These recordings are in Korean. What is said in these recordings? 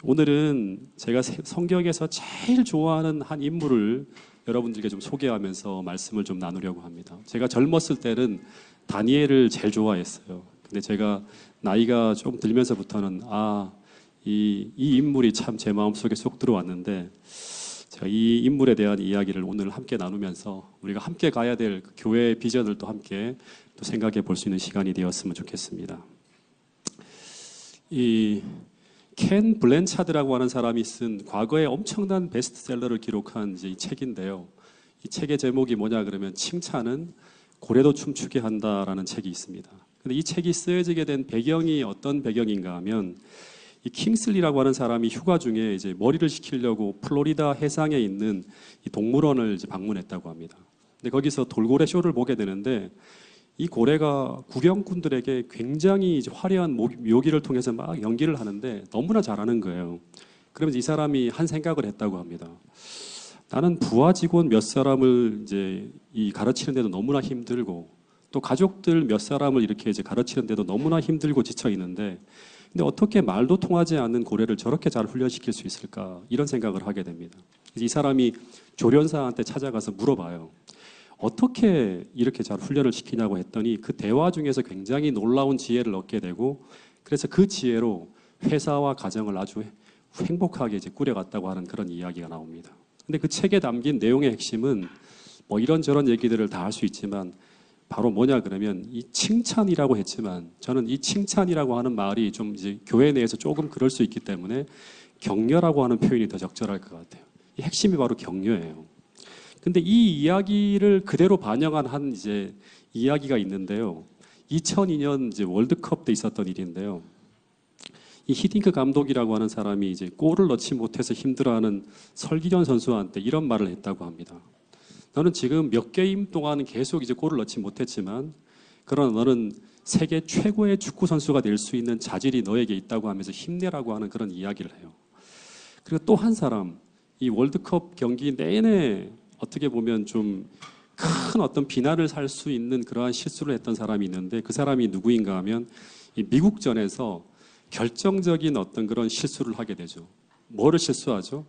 오늘은 제가 성경에서 제일 좋아하는 한 인물을 여러분들께 좀 소개하면서 말씀을 좀 나누려고 합니다. 제가 젊었을 때는 다니엘을 제일 좋아했어요. 근데 제가 나이가 좀 들면서부터는 이 인물이 참 제 마음속에 쏙 들어왔는데, 제가 이 인물에 대한 이야기를 오늘 함께 나누면서 우리가 함께 가야 될 그 교회의 비전을 또 함께 또 생각해 볼 수 있는 시간이 되었으면 좋겠습니다. 켄 블랜차드라고 하는 사람이 쓴 과거에 엄청난 베스트셀러를 기록한 이제 이 책인데요. 이 책의 제목이 뭐냐 그러면 칭찬은 고래도 춤추게 한다라는 책이 있습니다. 근데 이 책이 쓰여지게 된 배경이 어떤 배경인가 하면, 이 킹슬리라고 하는 사람이 휴가 중에 이제 머리를 식히려고 플로리다 해상에 있는 이 동물원을 이제 방문했다고 합니다. 근데 거기서 돌고래 쇼를 보게 되는데, 이 고래가 구경꾼들에게 굉장히 이제 화려한 묘기를 통해서 막 연기를 하는데 너무나 잘하는 거예요. 그러면서 이 사람이 한 생각을 했다고 합니다. 나는 부하 직원 몇 사람을 이제 가르치는데도 너무나 힘들고, 또 가족들 몇 사람을 이렇게 이제 가르치는데도 너무나 힘들고 지쳐 있는데, 근데 어떻게 말도 통하지 않는 고래를 저렇게 잘 훈련시킬 수 있을까, 이런 생각을 하게 됩니다. 이 사람이 조련사한테 찾아가서 물어봐요. 어떻게 이렇게 잘 훈련을 시키냐고 했더니, 그 대화 중에서 굉장히 놀라운 지혜를 얻게 되고, 그래서 그 지혜로 회사와 가정을 아주 행복하게 이제 꾸려갔다고 하는 그런 이야기가 나옵니다. 근데 그 책에 담긴 내용의 핵심은 뭐 이런저런 얘기들을 다 할 수 있지만, 바로 뭐냐 그러면 이 칭찬이라고 했지만, 저는 이 칭찬이라고 하는 말이 좀 이제 교회 내에서 조금 그럴 수 있기 때문에 격려라고 하는 표현이 더 적절할 것 같아요. 이 핵심이 바로 격려예요. 근데 이 이야기를 그대로 반영한 한 이제 이야기가 있는데요. 2002년 이제 월드컵 때 있었던 일인데요. 이 히딩크 감독이라고 하는 사람이 이제 골을 넣지 못해서 힘들어하는 설기현 선수한테 이런 말을 했다고 합니다. 너는 지금 몇 게임 동안 계속 이제 골을 넣지 못했지만, 그러나 너는 세계 최고의 축구 선수가 될 수 있는 자질이 너에게 있다고 하면서 힘내라고 하는 그런 이야기를 해요. 그리고 또 한 사람, 이 월드컵 경기 내내 어떻게 보면 좀 큰 어떤 비난을 살 수 있는 그러한 실수를 했던 사람이 있는데, 그 사람이 누구인가 하면 이 미국전에서 결정적인 어떤 그런 실수를 하게 되죠. 뭐를 실수하죠?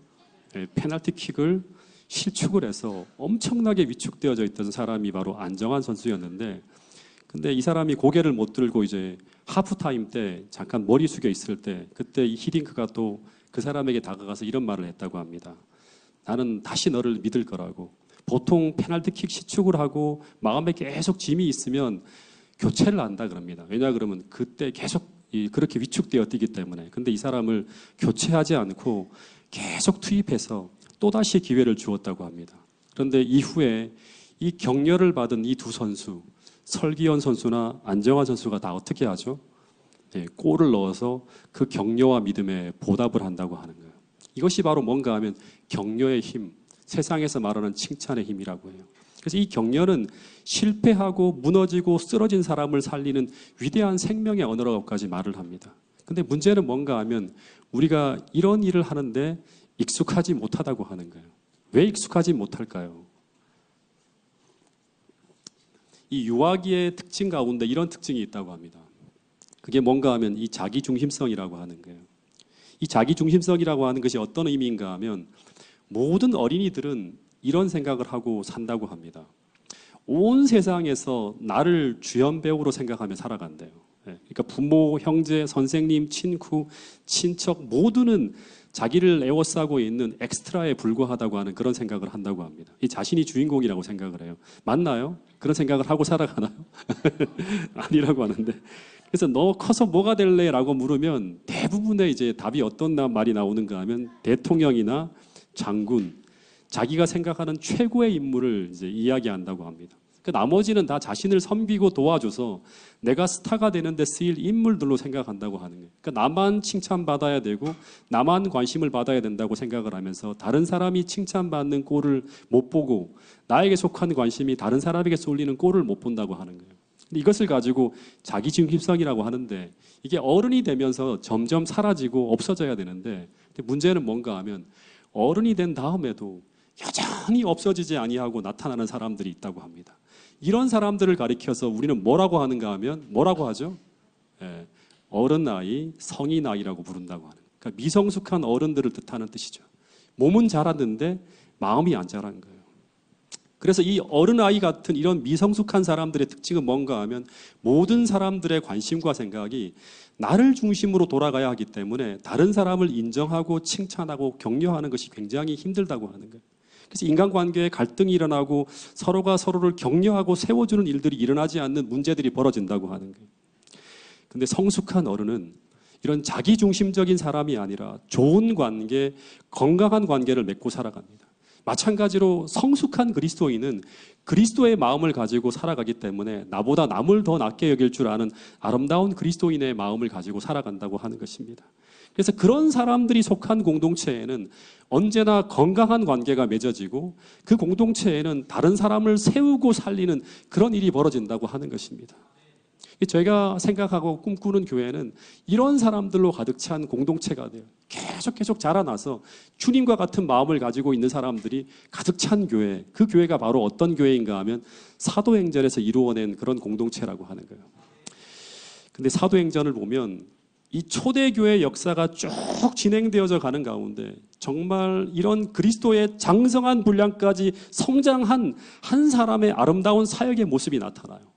페널티킥을 실축을 해서 엄청나게 위축되어져 있던 사람이 바로 안정환 선수였는데, 근데 이 사람이 고개를 못 들고 이제 하프타임 때 잠깐 머리 숙여 있을 때, 그때 이 히딩크가 또 그 사람에게 다가가서 이런 말을 했다고 합니다. 나는 다시 너를 믿을 거라고. 보통 페널티킥 실축을 하고 마음에 계속 짐이 있으면 교체를 한다 그럽니다. 왜냐 그러면 그때 계속 그렇게 위축되어 뛰기 때문에. 근데 이 사람을 교체하지 않고 계속 투입해서 또다시 기회를 주었다고 합니다. 그런데 이후에 이 격려를 받은 이 두 선수, 설기현 선수나 안정환 선수가 다 어떻게 하죠? 골을 넣어서 그 격려와 믿음에 보답을 한다고 하는 거예요. 이것이 바로 뭔가 하면 격려의 힘, 세상에서 말하는 칭찬의 힘이라고 해요. 그래서 이 격려는 실패하고 무너지고 쓰러진 사람을 살리는 위대한 생명의 언어라고까지 말을 합니다. 근데 문제는 뭔가 하면 우리가 이런 일을 하는데 익숙하지 못하다고 하는 거예요. 왜 익숙하지 못할까요? 이 유아기의 특징 가운데 이런 특징이 있다고 합니다. 그게 뭔가 하면 이 자기중심성이라고 하는 거예요. 이 자기중심성이라고 하는 것이 어떤 의미인가 하면, 모든 어린이들은 이런 생각을 하고 산다고 합니다. 온 세상에서 나를 주연 배우로 생각하며 살아간대요. 그러니까 부모, 형제, 선생님, 친구, 친척 모두는 자기를 에워싸고 있는 엑스트라에 불과하다고 하는 그런 생각을 한다고 합니다. 이 자신이 주인공이라고 생각을 해요. 맞나요? 그런 생각을 하고 살아가나요? 아니라고 하는데, 그래서 너 커서 뭐가 될래? 라고 물으면 대부분의 이제 답이 어떤 말이 나오는가 하면 대통령이나 장군, 자기가 생각하는 최고의 인물을 이제 이야기한다고 합니다. 그 나머지는 다 자신을 섬기고 도와줘서 내가 스타가 되는데 쓰일 인물들로 생각한다고 하는 거예요. 그러니까 나만 칭찬받아야 되고 나만 관심을 받아야 된다고 생각을 하면서 다른 사람이 칭찬받는 꼴을 못 보고 나에게 속한 관심이 다른 사람에게 쏠리는 꼴을 못 본다고 하는 거예요. 근데 이것을 가지고 자기중심성이라고 하는데, 이게 어른이 되면서 점점 사라지고 없어져야 되는데, 문제는 뭔가 하면 어른이 된 다음에도 여전히 없어지지 아니하고 나타나는 사람들이 있다고 합니다. 이런 사람들을 가리켜서 우리는 뭐라고 하는가 하면 뭐라고 하죠? 어른 나이, 성인 나이라고 부른다고 하는 거예요. 그러니까 미성숙한 어른들을 뜻하는 뜻이죠. 몸은 자랐는데 마음이 안 자란 거예요. 그래서 이 어른아이 같은 이런 미성숙한 사람들의 특징은 뭔가 하면 모든 사람들의 관심과 생각이 나를 중심으로 돌아가야 하기 때문에 다른 사람을 인정하고 칭찬하고 격려하는 것이 굉장히 힘들다고 하는 거예요. 그래서 인간관계에 갈등이 일어나고 서로가 서로를 격려하고 세워주는 일들이 일어나지 않는 문제들이 벌어진다고 하는 거예요. 근데 성숙한 어른은 이런 자기중심적인 사람이 아니라 좋은 관계, 건강한 관계를 맺고 살아갑니다. 마찬가지로 성숙한 그리스도인은 그리스도의 마음을 가지고 살아가기 때문에 나보다 남을 더 낮게 여길 줄 아는 아름다운 그리스도인의 마음을 가지고 살아간다고 하는 것입니다. 그래서 그런 사람들이 속한 공동체에는 언제나 건강한 관계가 맺어지고 그 공동체에는 다른 사람을 세우고 살리는 그런 일이 벌어진다고 하는 것입니다. 저희가 생각하고 꿈꾸는 교회는 이런 사람들로 가득 찬 공동체가 돼요. 계속 자라나서 주님과 같은 마음을 가지고 있는 사람들이 가득 찬 교회, 그 교회가 바로 어떤 교회인가 하면 사도행전에서 이루어낸 그런 공동체라고 하는 거예요. 근데 사도행전을 보면 이 초대교회 역사가 쭉 진행되어져 가는 가운데 정말 이런 그리스도의 장성한 분량까지 성장한 한 사람의 아름다운 사역의 모습이 나타나요.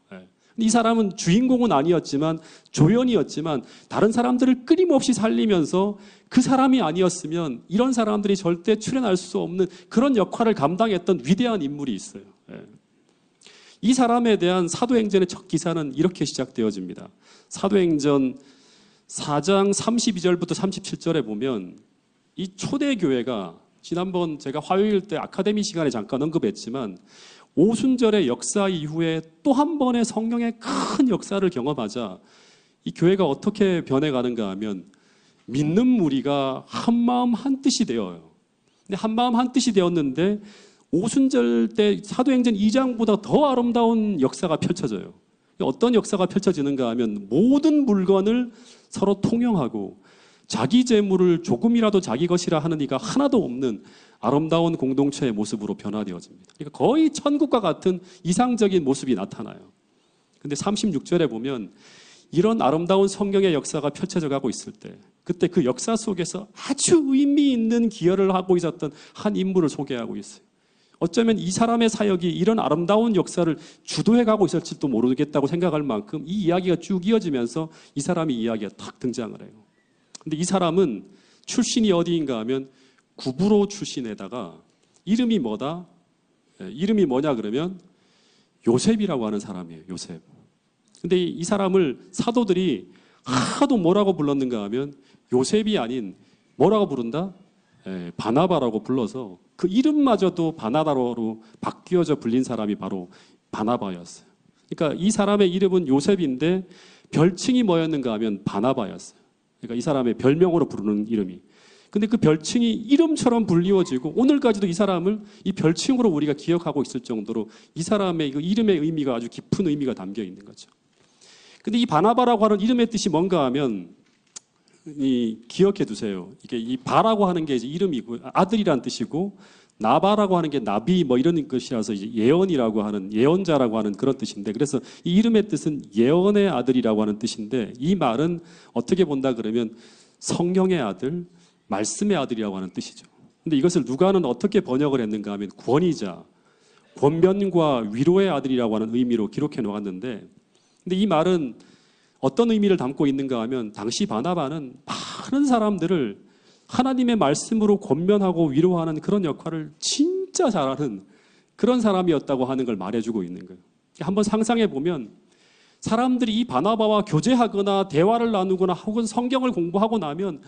이 사람은 주인공은 아니었지만 조연이었지만 다른 사람들을 끊임없이 살리면서 그 사람이 아니었으면 이런 사람들이 절대 출연할 수 없는 그런 역할을 감당했던 위대한 인물이 있어요. 이 사람에 대한 사도행전의 첫 기사는 이렇게 시작되어집니다. 사도행전 4장 32절부터 37절에 보면 이 초대교회가 지난번 제가 화요일 때 아카데미 시간에 잠깐 언급했지만 오순절의 역사 이후에 또 한 번의 성령의 큰 역사를 경험하자 이 교회가 어떻게 변해가는가 하면 믿는 무리가 한마음 한뜻이 되어요. 근데 한마음 한뜻이 되었는데 오순절 때 사도행전 2장보다 더 아름다운 역사가 펼쳐져요. 어떤 역사가 펼쳐지는가 하면 모든 물건을 서로 통용하고 자기 재물을 조금이라도 자기 것이라 하는 이가 하나도 없는 아름다운 공동체의 모습으로 변화되어집니다. 그러니까 거의 천국과 같은 이상적인 모습이 나타나요. 근데 36절에 보면 이런 아름다운 성경의 역사가 펼쳐져 가고 있을 때 그때 그 역사 속에서 아주 의미 있는 기여를 하고 있었던 한 인물을 소개하고 있어요. 어쩌면 이 사람의 사역이 이런 아름다운 역사를 주도해 가고 있을지도 모르겠다고 생각할 만큼 이 이야기가 쭉 이어지면서 이 사람의 이야기가 탁 등장을 해요. 근데 이 사람은 출신이 어디인가 하면 구브로 출신에다가 이름이 뭐다? 이름이 뭐냐 그러면 요셉이라고 하는 사람이에요. 요셉. 근데 이 사람을 사도들이 하도 뭐라고 불렀는가 하면 요셉이 아닌 뭐라고 부른다? 바나바라고 불러서 그 이름마저도 바나바로 바뀌어져 불린 사람이 바로 바나바였어요. 그러니까 이 사람의 이름은 요셉인데 별칭이 뭐였는가 하면 바나바였어요. 그러니까 이 사람의 별명으로 부르는 이름이. 근데 그 별칭이 이름처럼 불리워지고 오늘까지도 이 사람을 이 별칭으로 우리가 기억하고 있을 정도로 이 사람의 그 이름의 의미가 아주 깊은 의미가 담겨 있는 거죠. 근데 이 바나바라고 하는 이름의 뜻이 뭔가 하면 기억해 두세요. 이게 이 바라고 하는 게 이제 이름이고 아들이란 뜻이고 나바라고 하는 게 나비 뭐 이런 것이라서 이제 예언이라고 하는 예언자라고 하는 그런 뜻인데 그래서 이 이름의 뜻은 예언의 아들이라고 하는 뜻인데 이 말은 어떻게 본다 그러면 성령의 아들, 말씀의 아들이라고 하는 뜻이죠. 근데 이것을 누가는 어떻게 번역을 했는가 하면 권위자, 권면과 위로의 아들이라고 하는 의미로 기록해 놓았는데 근데 이 말은 어떤 의미를 담고 있는가 하면 당시 바나바는 많은 사람들을 하나님의 말씀으로 권면하고 위로하는 그런 역할을 진짜 잘하는 그런 사람이었다고 하는 걸 말해주고 있는 거예요. 한번 상상해 보면 사람들이 이 바나바와 교제하거나 대화를 나누거나 혹은 성경을 공부하고 나면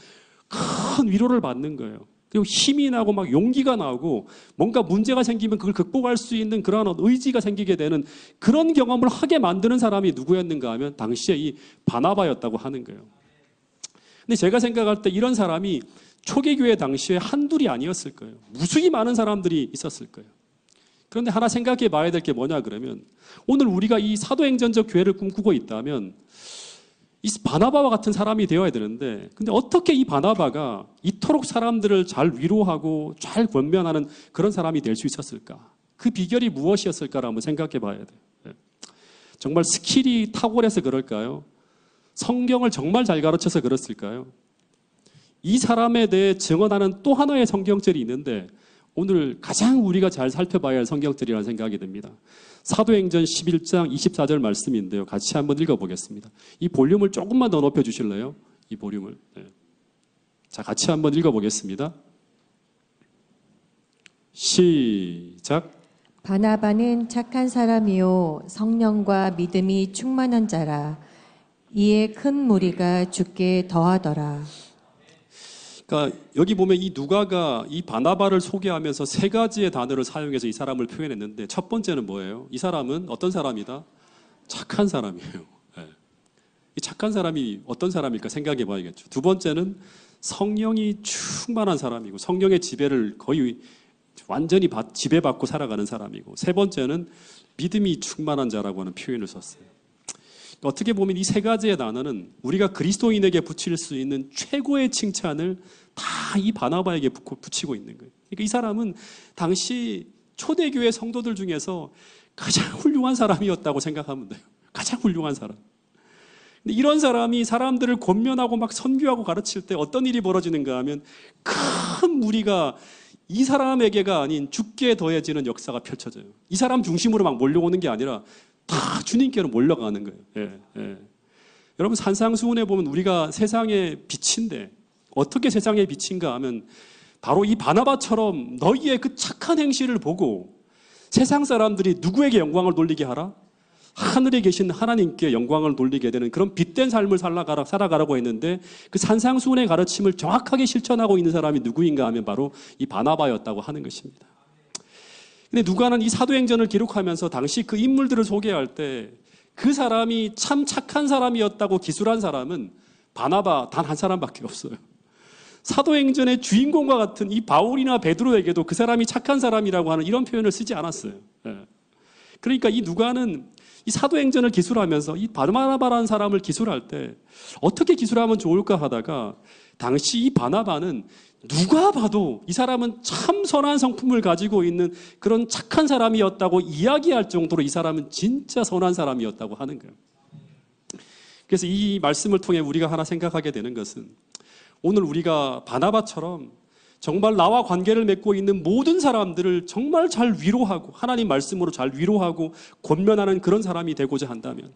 큰 위로를 받는 거예요. 그리고 힘이 나고 막 용기가 나고 뭔가 문제가 생기면 그걸 극복할 수 있는 그런 의지가 생기게 되는 그런 경험을 하게 만드는 사람이 누구였는가 하면 당시에 이 바나바였다고 하는 거예요. 근데 제가 생각할 때 이런 사람이 초기교회 당시에 한둘이 아니었을 거예요. 무수히 많은 사람들이 있었을 거예요. 그런데 하나 생각해 봐야 될 게 뭐냐 그러면 오늘 우리가 이 사도행전적 교회를 꿈꾸고 있다면 이 바나바와 같은 사람이 되어야 되는데 근데 어떻게 이 바나바가 이토록 사람들을 잘 위로하고 잘 권면하는 그런 사람이 될 수 있었을까? 그 비결이 무엇이었을까를 한번 생각해 봐야 돼요. 정말 스킬이 탁월해서 그럴까요? 성경을 정말 잘 가르쳐서 그랬을까요? 이 사람에 대해 증언하는 또 하나의 성경절이 있는데 오늘 가장 우리가 잘 살펴봐야 할 성경절이라는 생각이 듭니다. 사도행전 11장 24절 말씀인데요. 같이 한번 읽어보겠습니다. 이 볼륨을 조금만 더 높여주실래요? 이 볼륨을. 네. 자, 같이 한번 읽어보겠습니다. 시작. 바나바는 착한 사람이요 성령과 믿음이 충만한 자라. 이에 큰 무리가 주께 더하더라. 그러니까 여기 보면 이 누가가 이 바나바를 소개하면서 세 가지의 단어를 사용해서 이 사람을 표현했는데 첫 번째는 뭐예요? 이 사람은 어떤 사람이다? 착한 사람이에요. 네. 이 착한 사람이 어떤 사람일까 생각해 봐야겠죠. 두 번째는 성령이 충만한 사람이고 성령의 지배를 거의 완전히 지배받고 살아가는 사람이고 세 번째는 믿음이 충만한 자라고 하는 표현을 썼어요. 어떻게 보면 이 세 가지의 단어는 우리가 그리스도인에게 붙일 수 있는 최고의 칭찬을 다 이 바나바에게 붙이고 있는 거예요. 그러니까 이 사람은 당시 초대교회 성도들 중에서 가장 훌륭한 사람이었다고 생각하면 돼요. 가장 훌륭한 사람. 근데 이런 사람이 사람들을 권면하고 막 선교하고 가르칠 때 어떤 일이 벌어지는가 하면 큰 무리가 이 사람에게가 아닌 주께 더해지는 역사가 펼쳐져요. 이 사람 중심으로 막 몰려오는 게 아니라 다 주님께로 몰려가는 거예요. 예, 예. 여러분 산상수훈에 보면 우리가 세상의 빛인데 어떻게 세상의 빛인가 하면 바로 이 바나바처럼 너희의 그 착한 행실을 보고 세상 사람들이 누구에게 영광을 돌리게 하라? 하늘에 계신 하나님께 영광을 돌리게 되는 그런 빛된 삶을 살아가라고 했는데 그 산상수훈의 가르침을 정확하게 실천하고 있는 사람이 누구인가 하면 바로 이 바나바였다고 하는 것입니다. 근데 누가는 이 사도행전을 기록하면서 당시 그 인물들을 소개할 때 그 사람이 참 착한 사람이었다고 기술한 사람은 바나바 단 한 사람밖에 없어요. 사도행전의 주인공과 같은 이 바울이나 베드로에게도 그 사람이 착한 사람이라고 하는 이런 표현을 쓰지 않았어요. 그러니까 이 누가는 이 사도행전을 기술하면서 이 바나바라는 사람을 기술할 때 어떻게 기술하면 좋을까 하다가 당시 이 바나바는 누가 봐도 이 사람은 참 선한 성품을 가지고 있는 그런 착한 사람이었다고 이야기할 정도로 이 사람은 진짜 선한 사람이었다고 하는 거예요. 그래서 이 말씀을 통해 우리가 하나 생각하게 되는 것은 오늘 우리가 바나바처럼 정말 나와 관계를 맺고 있는 모든 사람들을 정말 잘 위로하고 하나님 말씀으로 잘 위로하고 권면하는 그런 사람이 되고자 한다면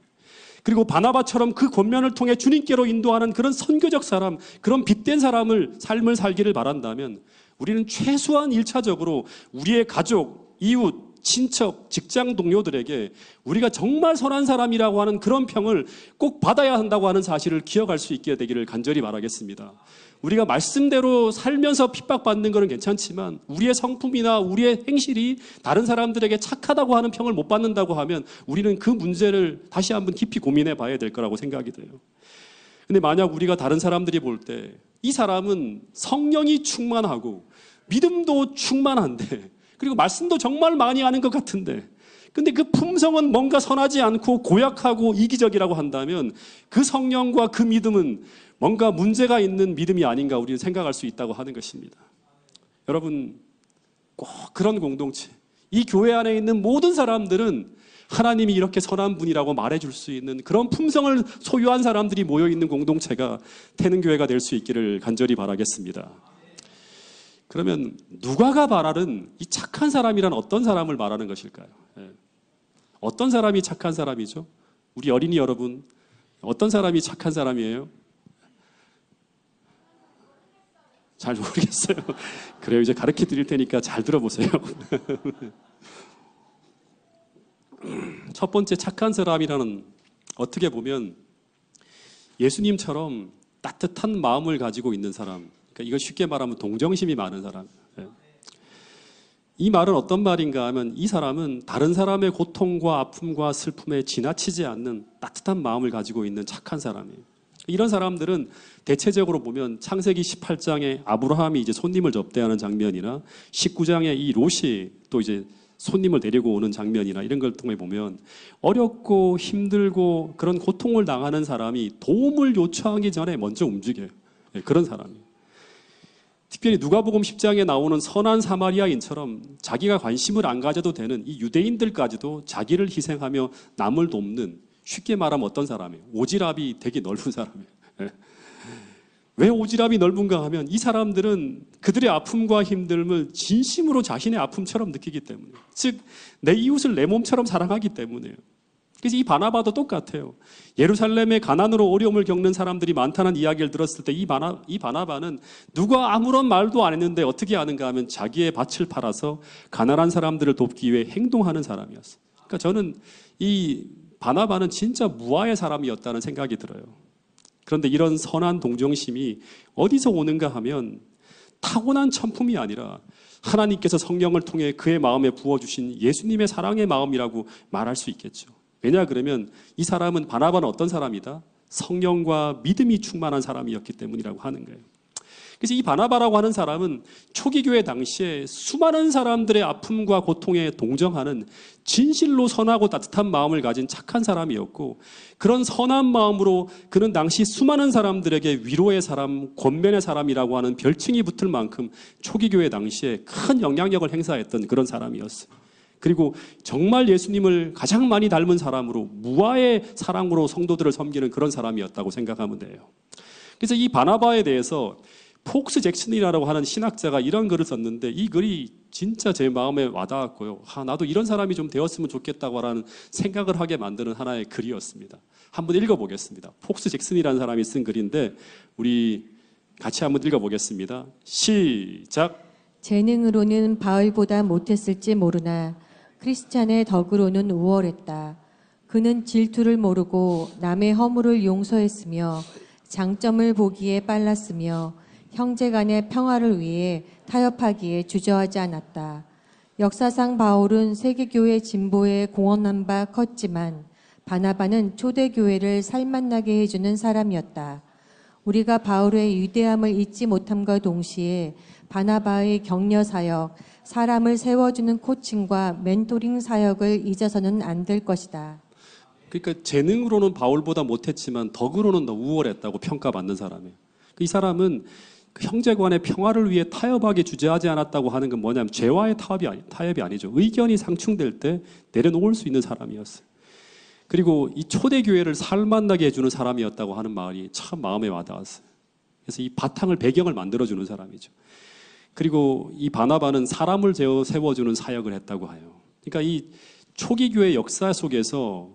그리고 바나바처럼 그 권면을 통해 주님께로 인도하는 그런 선교적 사람, 그런 빛된 삶을 살기를 바란다면 우리는 최소한 1차적으로 우리의 가족, 이웃, 친척, 직장 동료들에게 우리가 정말 선한 사람이라고 하는 그런 평을 꼭 받아야 한다고 하는 사실을 기억할 수 있게 되기를 간절히 바라겠습니다. 우리가 말씀대로 살면서 핍박받는 것은 괜찮지만 우리의 성품이나 우리의 행실이 다른 사람들에게 착하다고 하는 평을 못 받는다고 하면 우리는 그 문제를 다시 한번 깊이 고민해 봐야 될 거라고 생각이 돼요. 근데 만약 우리가 다른 사람들이 볼 때 이 사람은 성령이 충만하고 믿음도 충만한데 그리고 말씀도 정말 많이 하는 것 같은데 근데 그 품성은 뭔가 선하지 않고 고약하고 이기적이라고 한다면 그 성령과 그 믿음은 뭔가 문제가 있는 믿음이 아닌가 우리는 생각할 수 있다고 하는 것입니다. 여러분 꼭 그런 공동체 이 교회 안에 있는 모든 사람들은 하나님이 이렇게 선한 분이라고 말해줄 수 있는 그런 품성을 소유한 사람들이 모여있는 공동체가 태능교회가 될 수 있기를 간절히 바라겠습니다. 그러면 누가가 말하는 이 착한 사람이란 어떤 사람을 말하는 것일까요? 어떤 사람이 착한 사람이죠? 우리 어린이 여러분 어떤 사람이 착한 사람이에요? 잘 모르겠어요. 그래요. 이제 가르쳐 드릴 테니까 잘 들어보세요. 첫 번째 착한 사람이라는 어떻게 보면 예수님처럼 따뜻한 마음을 가지고 있는 사람. 그러니까 이걸 쉽게 말하면 동정심이 많은 사람. 이 말은 어떤 말인가 하면 이 사람은 다른 사람의 고통과 아픔과 슬픔에 지나치지 않는 따뜻한 마음을 가지고 있는 착한 사람이에요. 이런 사람들은 대체적으로 보면 창세기 18장에 아브라함이 이제 손님을 접대하는 장면이나 19장에 이 롯이 또 이제 손님을 데리고 오는 장면이나 이런 걸 통해 보면 어렵고 힘들고 그런 고통을 당하는 사람이 도움을 요청하기 전에 먼저 움직여요. 그런 사람이에요. 특별히 누가복음 10장에 나오는 선한 사마리아인처럼 자기가 관심을 안 가져도 되는 이 유대인들까지도 자기를 희생하며 남을 돕는 쉽게 말하면 어떤 사람이에요? 오지랖이 되게 넓은 사람이에요. 왜 오지랖이 넓은가 하면 이 사람들은 그들의 아픔과 힘듦을 진심으로 자신의 아픔처럼 느끼기 때문에, 즉 내 이웃을 내 몸처럼 사랑하기 때문에요. 그래서 이 바나바도 똑같아요. 예루살렘의 가난으로 어려움을 겪는 사람들이 많다는 이야기를 들었을 때 이 바나바는 누가 아무런 말도 안 했는데 어떻게 하는가 하면 자기의 밭을 팔아서 가난한 사람들을 돕기 위해 행동하는 사람이었어요. 그러니까 저는 이 바나바는 진짜 무아의 사람이었다는 생각이 들어요. 그런데 이런 선한 동정심이 어디서 오는가 하면 타고난 천품이 아니라 하나님께서 성령을 통해 그의 마음에 부어주신 예수님의 사랑의 마음이라고 말할 수 있겠죠. 왜냐 그러면 이 사람은, 바나바는 어떤 사람이다? 성령과 믿음이 충만한 사람이었기 때문이라고 하는 거예요. 그래서 이 바나바라고 하는 사람은 초기 교회 당시에 수많은 사람들의 아픔과 고통에 동정하는 진실로 선하고 따뜻한 마음을 가진 착한 사람이었고, 그런 선한 마음으로 그는 당시 수많은 사람들에게 위로의 사람, 권면의 사람이라고 하는 별칭이 붙을 만큼 초기 교회 당시에 큰 영향력을 행사했던 그런 사람이었어요. 그리고 정말 예수님을 가장 많이 닮은 사람으로, 무아의 사랑으로 성도들을 섬기는 그런 사람이었다고 생각하면 돼요. 그래서 이 바나바에 대해서 폭스 잭슨이라고 하는 신학자가 이런 글을 썼는데, 이 글이 진짜 제 마음에 와닿았고요. 나도 이런 사람이 좀 되었으면 좋겠다고 하는 생각을 하게 만드는 하나의 글이었습니다. 한번 읽어보겠습니다. 폭스 잭슨이라는 사람이 쓴 글인데 우리 같이 한번 읽어보겠습니다. 시작. 재능으로는 바울보다 못했을지 모르나 크리스찬의 덕으로는 우월했다. 그는 질투를 모르고 남의 허물을 용서했으며 장점을 보기에 빨랐으며 형제 간의 평화를 위해 타협하기에 주저하지 않았다. 역사상 바울은 세계교회 진보에 공헌한 바 컸지만 바나바는 초대교회를 살맛나게 해주는 사람이었다. 우리가 바울의 위대함을 잊지 못함과 동시에 바나바의 격려 사역, 사람을 세워주는 코칭과 멘토링 사역을 잊어서는 안 될 것이다. 그러니까 재능으로는 바울보다 못했지만 덕으로는 더 우월했다고 평가받는 사람이에요. 이 사람은 그 형제간의 평화를 위해 타협하게 주저하지 않았다고 하는 건 뭐냐면 죄와의 타협이 아니죠. 의견이 상충될 때 내려놓을 수 있는 사람이었어요. 그리고 이 초대교회를 살맛나게 해주는 사람이었다고 하는 말이 참 마음에 와닿았어요. 그래서 이 바탕을, 배경을 만들어주는 사람이죠. 그리고 이 바나바는 사람을 세워주는 사역을 했다고 해요. 그러니까 이 초기 교회 역사 속에서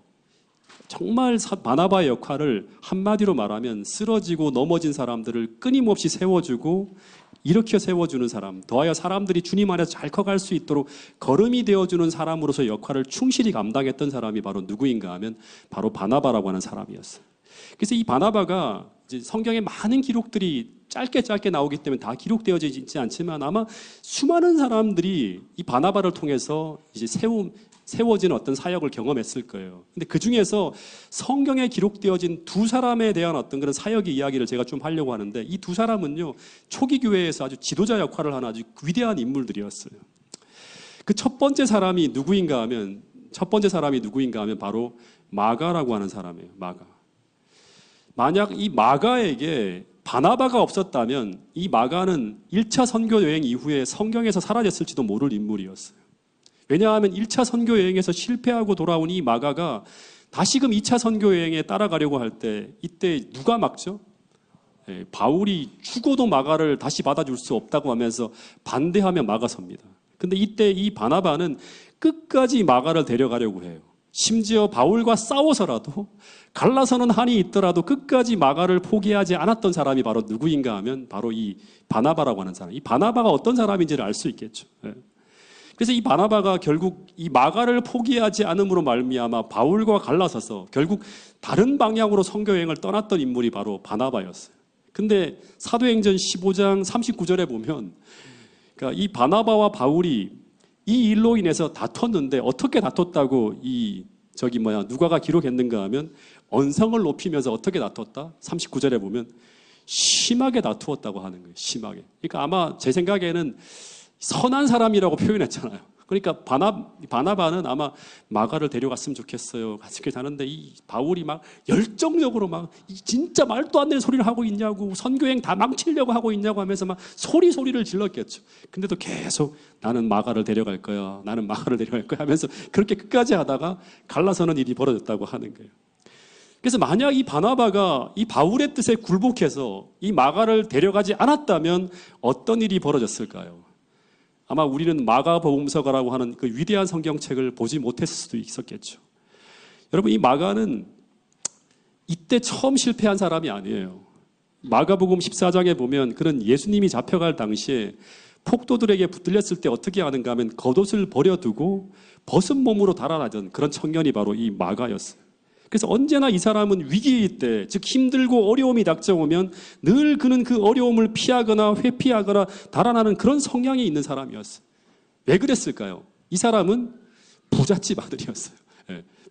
정말 바나바의 역할을 한마디로 말하면 쓰러지고 넘어진 사람들을 끊임없이 세워주고 일으켜 세워주는 사람, 더하여 사람들이 주님 안에서 잘 커갈 수 있도록 걸음이 되어주는 사람으로서 역할을 충실히 감당했던 사람이 바로 누구인가 하면 바로 바나바라고 하는 사람이었어요. 그래서 이 바나바가 이제 성경에 많은 기록들이 짧게 나오기 때문에 다 기록되어져 있지 않지만 아마 수많은 사람들이 이 바나바를 통해서 이제 세워진 어떤 사역을 경험했을 거예요. 근데 그 중에서 성경에 기록되어진 두 사람에 대한 어떤 그런 사역의 이야기를 제가 좀 하려고 하는데, 이 두 사람은요, 초기 교회에서 아주 지도자 역할을 하는 아주 위대한 인물들이었어요. 그 첫 번째 사람이 누구인가 하면 바로 마가라고 하는 사람이에요. 마가. 만약 이 마가에게 바나바가 없었다면 이 마가는 1차 선교 여행 이후에 성경에서 사라졌을지도 모를 인물이었어요. 왜냐하면 1차 선교 여행에서 실패하고 돌아온 이 마가가 다시금 2차 선교 여행에 따라가려고 할 때 이때 누가 막죠? 바울이 죽어도 마가를 다시 받아줄 수 없다고 하면서 반대하며 막아섭니다. 근데 이때 이 바나바는 끝까지 마가를 데려가려고 해요. 심지어 바울과 싸워서라도, 갈라서는 한이 있더라도 끝까지 마가를 포기하지 않았던 사람이 바로 누구인가 하면 바로 이 바나바라고 하는 사람. 이 바나바가 어떤 사람인지를 알 수 있겠죠. 그래서 이 바나바가 결국 이 마가를 포기하지 않음으로 말미암아 바울과 갈라서서 결국 다른 방향으로 선교 여행을 떠났던 인물이 바로 바나바였어요. 근데 사도행전 15장 39절에 보면, 그러니까 이 바나바와 바울이 이 일로 인해서 다퉜는데 어떻게 다퉜다고 누가가 기록했는가 하면 언성을 높이면서 어떻게 다퉜다? 39절에 보면 심하게 다투었다고 하는 거예요. 심하게. 그러니까 아마 제 생각에는 선한 사람이라고 표현했잖아요. 그러니까 바나바는 아마 마가를 데려갔으면 좋겠어요. 같이 가는데 이 바울이 막 열정적으로 막 진짜 말도 안 되는 소리를 하고 있냐고, 선교행 다 망치려고 하고 있냐고 하면서 막 소리를 질렀겠죠. 근데도 계속 나는 마가를 데려갈 거야, 나는 마가를 데려갈 거야 하면서 그렇게 끝까지 하다가 갈라서는 일이 벌어졌다고 하는 거예요. 그래서 만약 이 바나바가 이 바울의 뜻에 굴복해서 이 마가를 데려가지 않았다면 어떤 일이 벌어졌을까요? 아마 우리는 마가복음서가라고 하는 그 위대한 성경책을 보지 못했을 수도 있었겠죠. 여러분, 이 마가는 이때 처음 실패한 사람이 아니에요. 마가복음 14장에 보면 그는 예수님이 잡혀갈 당시에 폭도들에게 붙들렸을 때 어떻게 하는가 하면 겉옷을 버려두고 벗은 몸으로 달아나던 그런 청년이 바로 이 마가였어요. 그래서 언제나 이 사람은 위기일 때, 즉 힘들고 어려움이 닥쳐오면 늘 그는 그 어려움을 피하거나 회피하거나 달아나는 그런 성향이 있는 사람이었어요. 왜 그랬을까요? 이 사람은 부잣집 아들이었어요.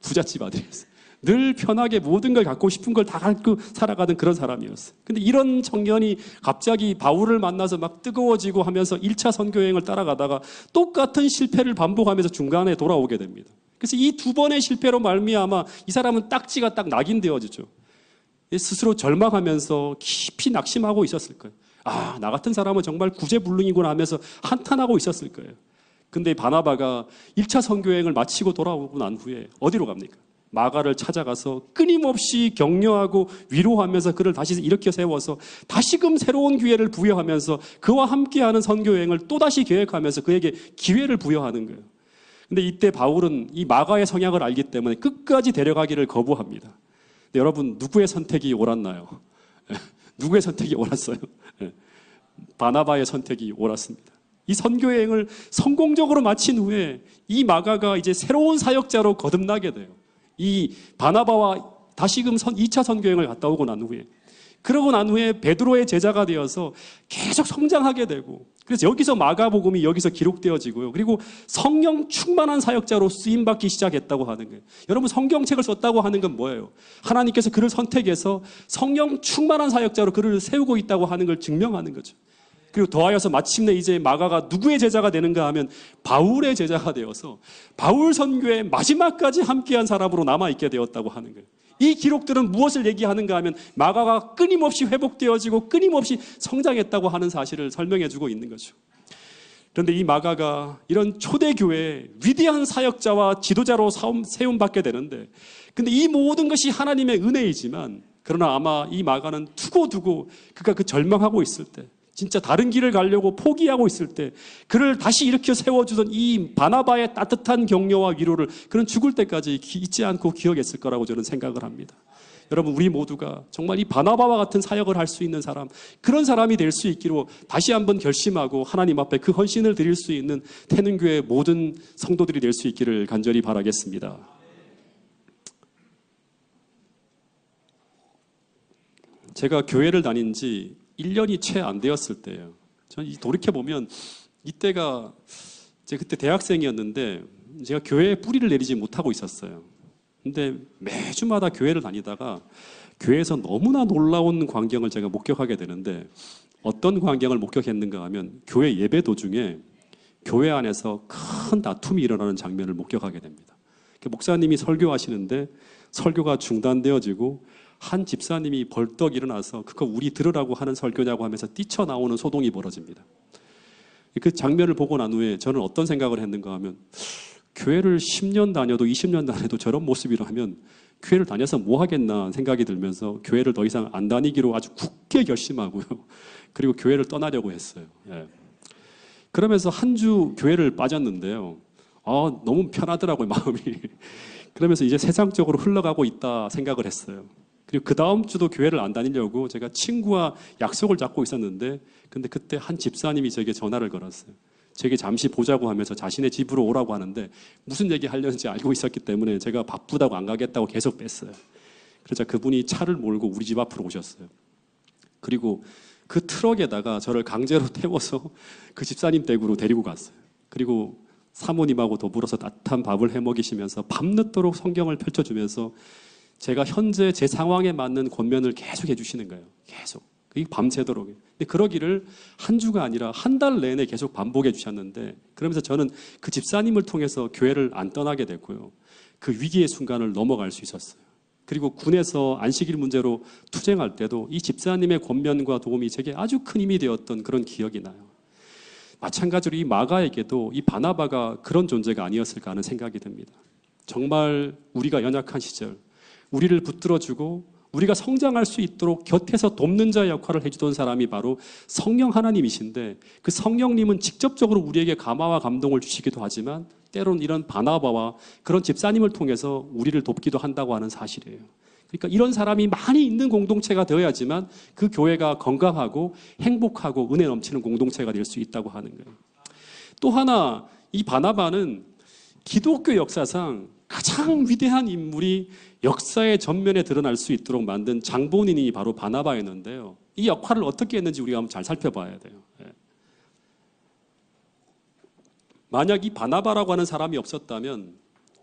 부잣집 아들이었어요. 늘 편하게 모든 걸 갖고 싶은 걸 다 갖고 살아가던 그런 사람이었어요. 근데 이런 청년이 갑자기 바울을 만나서 막 뜨거워지고 하면서 1차 선교여행을 따라가다가 똑같은 실패를 반복하면서 중간에 돌아오게 됩니다. 그래서 이 두 번의 실패로 말미암아 이 사람은 딱지가 딱 낙인되어지죠. 스스로 절망하면서 깊이 낙심하고 있었을 거예요. 아, 나 같은 사람은 정말 구제불능이구나 하면서 한탄하고 있었을 거예요. 근데 바나바가 1차 선교여행을 마치고 돌아오고 난 후에 어디로 갑니까? 마가를 찾아가서 끊임없이 격려하고 위로하면서 그를 다시 일으켜 세워서 다시금 새로운 기회를 부여하면서 그와 함께하는 선교여행을 또다시 계획하면서 그에게 기회를 부여하는 거예요. 근데 이때 바울은 이 마가의 성향을 알기 때문에 끝까지 데려가기를 거부합니다. 근데 여러분, 누구의 선택이 옳았나요? 누구의 선택이 옳았어요? 바나바의 선택이 옳았습니다. 이 선교여행을 성공적으로 마친 후에 이 마가가 이제 새로운 사역자로 거듭나게 돼요. 이 바나바와 다시금 2차 선교여행을 갔다 오고 난 후에, 그러고 난 후에 베드로의 제자가 되어서 계속 성장하게 되고, 그래서 여기서 마가복음이 여기서 기록되어지고요. 그리고 성령 충만한 사역자로 쓰임받기 시작했다고 하는 거예요. 여러분, 성경책을 썼다고 하는 건 뭐예요? 하나님께서 그를 선택해서 성령 충만한 사역자로 그를 세우고 있다고 하는 걸 증명하는 거죠. 그리고 더하여서 마침내 이제 마가가 누구의 제자가 되는가 하면 바울의 제자가 되어서 바울 선교의 마지막까지 함께한 사람으로 남아있게 되었다고 하는 거예요. 이 기록들은 무엇을 얘기하는가 하면 마가가 끊임없이 회복되어지고 끊임없이 성장했다고 하는 사실을 설명해주고 있는 거죠. 그런데 이 마가가 이런 초대교회의 위대한 사역자와 지도자로 세움받게 되는데, 근데 이 모든 것이 하나님의 은혜이지만, 그러나 아마 이 마가는 두고두고 그가 그 절망하고 있을 때, 진짜 다른 길을 가려고 포기하고 있을 때 그를 다시 일으켜 세워주던 이 바나바의 따뜻한 격려와 위로를 그는 죽을 때까지 잊지 않고 기억했을 거라고 저는 생각을 합니다. 여러분, 우리 모두가 정말 이 바나바와 같은 사역을 할 수 있는 사람, 그런 사람이 될 수 있기로 다시 한번 결심하고 하나님 앞에 그 헌신을 드릴 수 있는 태능교회 모든 성도들이 될 수 있기를 간절히 바라겠습니다. 제가 교회를 다닌 지 1년이 채 안 되었을 때예요. 저는 돌이켜보면 이때가 제가 그때 대학생이었는데 제가 교회에 뿌리를 내리지 못하고 있었어요. 근데 매주마다 교회를 다니다가 교회에서 너무나 놀라운 광경을 제가 목격하게 되는데, 어떤 광경을 목격했는가 하면 교회 예배 도중에 교회 안에서 큰 다툼이 일어나는 장면을 목격하게 됩니다. 목사님이 설교하시는데 설교가 중단되어지고 한 집사님이 벌떡 일어나서 그거 우리 들으라고 하는 설교냐고 하면서 뛰쳐나오는 소동이 벌어집니다. 그 장면을 보고 난 후에 저는 어떤 생각을 했는가 하면, 교회를 10년 다녀도 20년 다녀도 저런 모습이라면 교회를 다녀서 뭐 하겠나 생각이 들면서 교회를 더 이상 안 다니기로 아주 굳게 결심하고요. 그리고 교회를 떠나려고 했어요. 그러면서 한 주 교회를 빠졌는데요. 너무 편하더라고요, 마음이. 그러면서 이제 세상적으로 흘러가고 있다 생각을 했어요. 그리고 그 다음 주도 교회를 안 다니려고 제가 친구와 약속을 잡고 있었는데, 근데 그때 한 집사님이 저에게 전화를 걸었어요. 제게 잠시 보자고 하면서 자신의 집으로 오라고 하는데 무슨 얘기 하려는지 알고 있었기 때문에 제가 바쁘다고 안 가겠다고 계속 뺐어요. 그래서 그분이 차를 몰고 우리 집 앞으로 오셨어요. 그리고 그 트럭에다가 저를 강제로 태워서 그 집사님 댁으로 데리고 갔어요. 그리고 사모님하고 더불어서 따뜻한 밥을 해 먹이시면서 밤늦도록 성경을 펼쳐주면서 제가 현재 제 상황에 맞는 권면을 계속 해주시는 거예요. 계속. 밤새도록. 근데 그러기를 한 주가 아니라 한 달 내내 계속 반복해 주셨는데, 그러면서 저는 그 집사님을 통해서 교회를 안 떠나게 됐고요. 그 위기의 순간을 넘어갈 수 있었어요. 그리고 군에서 안식일 문제로 투쟁할 때도 이 집사님의 권면과 도움이 제게 아주 큰 힘이 되었던 그런 기억이 나요. 마찬가지로 이 마가에게도 이 바나바가 그런 존재가 아니었을까 하는 생각이 듭니다. 정말 우리가 연약한 시절, 우리를 붙들어주고 우리가 성장할 수 있도록 곁에서 돕는 자의 역할을 해주던 사람이 바로 성령 하나님이신데, 그 성령님은 직접적으로 우리에게 감화와 감동을 주시기도 하지만 때로는 이런 바나바와 그런 집사님을 통해서 우리를 돕기도 한다고 하는 사실이에요. 그러니까 이런 사람이 많이 있는 공동체가 되어야지만 그 교회가 건강하고 행복하고 은혜 넘치는 공동체가 될 수 있다고 하는 거예요. 또 하나, 이 바나바는 기독교 역사상 가장 위대한 인물이 역사의 전면에 드러날 수 있도록 만든 장본인이 바로 바나바였는데요. 이 역할을 어떻게 했는지 우리가 한번 잘 살펴봐야 돼요. 만약 이 바나바라고 하는 사람이 없었다면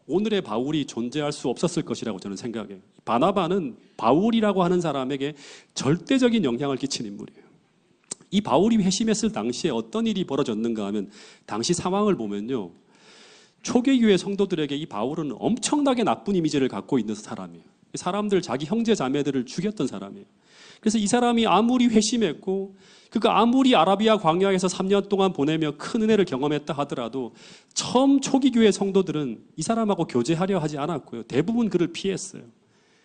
오늘의 바울이 존재할 수 없었을 것이라고 저는 생각해요. 바나바는 바울이라고 하는 사람에게 절대적인 영향을 끼친 인물이에요. 이 바울이 회심했을 당시에 어떤 일이 벌어졌는가 하면, 당시 상황을 보면요, 초계교회 성도들에게 이 바울은 엄청나게 나쁜 이미지를 갖고 있는 사람이에요. 사람들, 자기 형제 자매들을 죽였던 사람이에요. 그래서 이 사람이 아무리 회심했고 그가 아무리 아라비아 광야에서 3년 동안 보내며 큰 은혜를 경험했다 하더라도 처음 초기 교회 성도들은 이 사람하고 교제하려 하지 않았고요, 대부분 그를 피했어요.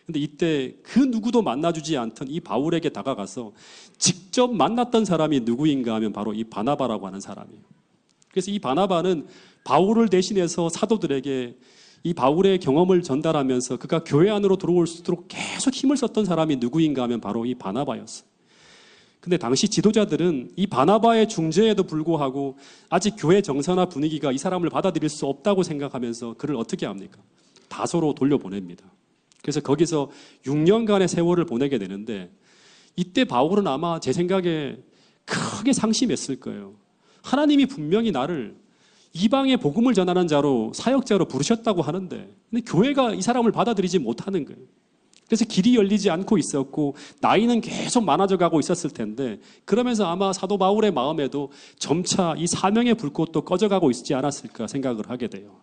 근데 이때 그 누구도 만나주지 않던 이 바울에게 다가가서 직접 만났던 사람이 누구인가 하면 바로 이 바나바라고 하는 사람이에요. 그래서 이 바나바는 바울을 대신해서 사도들에게 이 바울의 경험을 전달하면서 그가 교회 안으로 들어올 수 있도록 계속 힘을 썼던 사람이 누구인가 하면 바로 이 바나바였어요. 근데 당시 지도자들은 이 바나바의 중재에도 불구하고 아직 교회 정서나 분위기가 이 사람을 받아들일 수 없다고 생각하면서 그를 어떻게 합니까? 다소로 돌려보냅니다. 그래서 거기서 6년간의 세월을 보내게 되는데, 이때 바울은 아마 제 생각에 크게 상심했을 거예요. 하나님이 분명히 나를 이방의 복음을 전하는 자로, 사역자로 부르셨다고 하는데 근데 교회가 이 사람을 받아들이지 못하는 거예요. 그래서 길이 열리지 않고 있었고 나이는 계속 많아져 가고 있었을 텐데, 그러면서 아마 사도 바울의 마음에도 점차 이 사명의 불꽃도 꺼져가고 있지 않았을까 생각을 하게 돼요.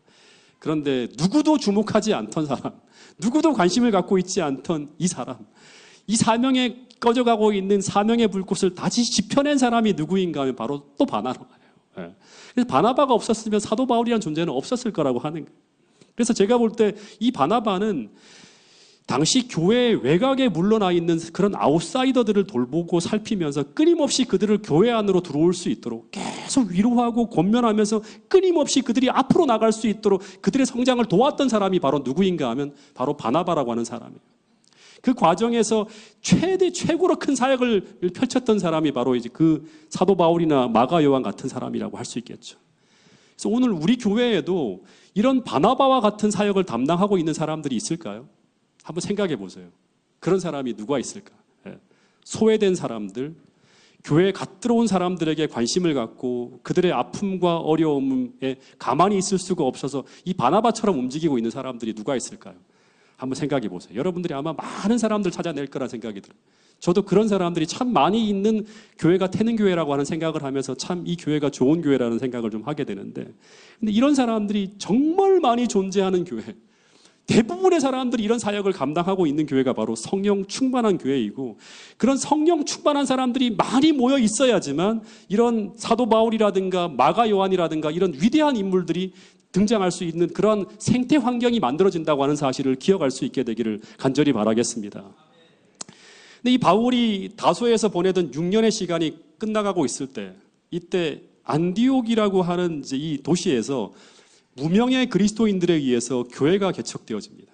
그런데 누구도 주목하지 않던 사람, 누구도 관심을 갖고 있지 않던 이 사람, 이 사명에 꺼져가고 있는 사명의 불꽃을 다시 지펴낸 사람이 누구인가 하면 바로 또 바나바예요. 그래서 바나바가 없었으면 사도 바울이라는 존재는 없었을 거라고 하는 거예요. 그래서 제가 볼 때 이 바나바는 당시 교회 외곽에 물러나 있는 그런 아웃사이더들을 돌보고 살피면서 끊임없이 그들을 교회 안으로 들어올 수 있도록 계속 위로하고 권면하면서 끊임없이 그들이 앞으로 나갈 수 있도록 그들의 성장을 도왔던 사람이 바로 누구인가 하면 바로 바나바라고 하는 사람이에요. 그 과정에서 최고로 큰 사역을 펼쳤던 사람이 바로 이제 그 사도 바울이나 마가 요한 같은 사람이라고 할 수 있겠죠. 그래서 오늘 우리 교회에도 이런 바나바와 같은 사역을 담당하고 있는 사람들이 있을까요? 한번 생각해 보세요. 그런 사람이 누가 있을까? 소외된 사람들, 교회에 갓 들어온 사람들에게 관심을 갖고 그들의 아픔과 어려움에 가만히 있을 수가 없어서 이 바나바처럼 움직이고 있는 사람들이 누가 있을까요? 한번 생각해 보세요. 여러분들이 아마 많은 사람들 찾아낼 거라 생각이 들어요. 저도 그런 사람들이 참 많이 있는 교회가 태능교회라고 하는 생각을 하면서 참 이 교회가 좋은 교회라는 생각을 좀 하게 되는데, 근데 이런 사람들이 정말 많이 존재하는 교회, 대부분의 사람들이 이런 사역을 감당하고 있는 교회가 바로 성령 충만한 교회이고, 그런 성령 충만한 사람들이 많이 모여 있어야지만 이런 사도 바울이라든가 마가 요한이라든가 이런 위대한 인물들이 등장할 수 있는 그런 생태 환경이 만들어진다고 하는 사실을 기억할 수 있게 되기를 간절히 바라겠습니다. 근데 이 바울이 다소에서 보내던 6년의 시간이 끝나가고 있을 때, 이때 안디옥이라고 하는 이 도시에서 무명의 그리스도인들에 의해서 교회가 개척되어집니다.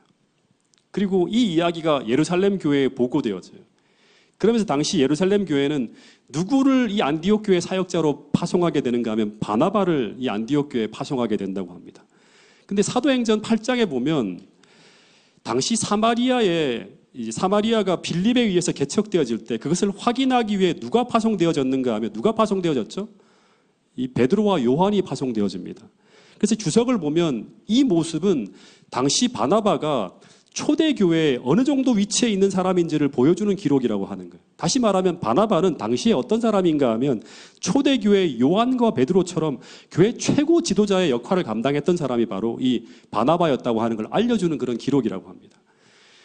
그리고 이 이야기가 예루살렘 교회에 보고되어져요. 그러면서 당시 예루살렘 교회는 누구를 이 안디옥 교회 사역자로 파송하게 되는가 하면 바나바를 이 안디옥 교회에 파송하게 된다고 합니다. 근데 사도행전 8장에 보면 당시 사마리아가 빌립에 의해서 개척되어질 때 그것을 확인하기 위해 누가 파송되어졌는가 하면 누가 파송되어졌죠? 이 베드로와 요한이 파송되어집니다. 그래서 주석을 보면 이 모습은 당시 바나바가 초대교회에 어느 정도 위치에 있는 사람인지를 보여주는 기록이라고 하는 거예요. 다시 말하면 바나바는 당시에 어떤 사람인가 하면 초대교회 요한과 베드로처럼 교회 최고 지도자의 역할을 감당했던 사람이 바로 이 바나바였다고 하는 걸 알려주는 그런 기록이라고 합니다.